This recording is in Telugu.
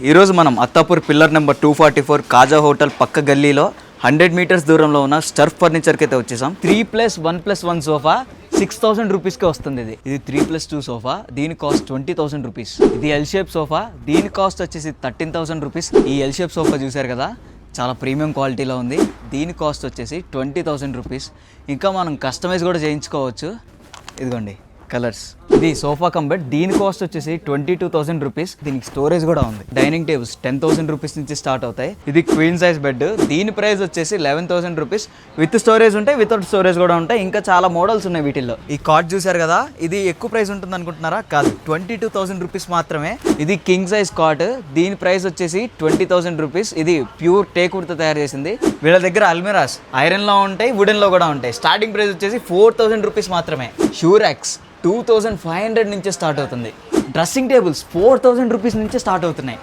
ఈరోజు మనం అత్తాపూర్ పిల్లర్ నెంబర్ 244 కాజా హోటల్ పక్క గల్లీలో 100 మీటర్స్ దూరంలో ఉన్న స్టర్ఫ్ ఫర్నిచర్కి అయితే వచ్చేసాం. 3+1+1 సోఫా 6000 రూపీస్కి వస్తుంది. ఇది 3+2 సోఫా, దీని కాస్ట్ 20,000 రూపీస్. ఇది ఎల్ షేప్ సోఫా, దీని కాస్ట్ వచ్చేసి 13,000 రూపీస్. ఈ ఎల్ షేప్ సోఫా చూసారు కదా, చాలా ప్రీమియం క్వాలిటీలో ఉంది. దీని కాస్ట్ వచ్చేసి 20,000 రూపీస్. ఇంకా మనం కస్టమైజ్ కూడా చేయించుకోవచ్చు. ఇదిగోండి కలర్స్. ఇది సోఫా కమ్ బెడ్, దీని కాస్ట్ వచ్చేసి 22,000 రూపీస్. దీనికి స్టోరేజ్ కూడా ఉంది. డైనింగ్ టేబుల్స్ 10,000 రూపీస్ నుంచి స్టార్ట్ అవుతాయి. ఇది క్వీన్ సైజ్ బెడ్, దీని ప్రైస్ వచ్చేసి 11,000 రూపీస్. విత్ స్టోరేజ్ ఉంటాయి, వితౌట్ స్టోరేజ్ కూడా ఉంటాయి. ఇంకా చాలా మోడల్స్ ఉన్నాయి వీటిల్లో. ఈ కాట్ చూసారు కదా, ఇది ఎక్కువ ప్రైస్ ఉంటుంది అనుకుంటున్నారా? కాదు, 22,000 రూపీస్ మాత్రమే. ఇది కింగ్ సైజ్ కాట్, దీని ప్రైస్ వచ్చేసి 20,000 రూపీస్. ఇది ప్యూర్ టేక్వుడ్తో తయారు చేసింది. వీళ్ళ దగ్గర అల్మిరాస్ ఐరన్లో ఉంటాయి, వుడెన్లో కూడా ఉంటాయి. స్టార్టింగ్ ప్రైస్ వచ్చేసి 4,000 రూపీస్ మాత్రమే. షూరాక్స్ 2,500 నుంచే స్టార్ట్ అవుతుంది. డ్రెస్సింగ్ టేబుల్స్ 4,000 రూపీస్ నుంచే స్టార్ట్ అవుతున్నాయి.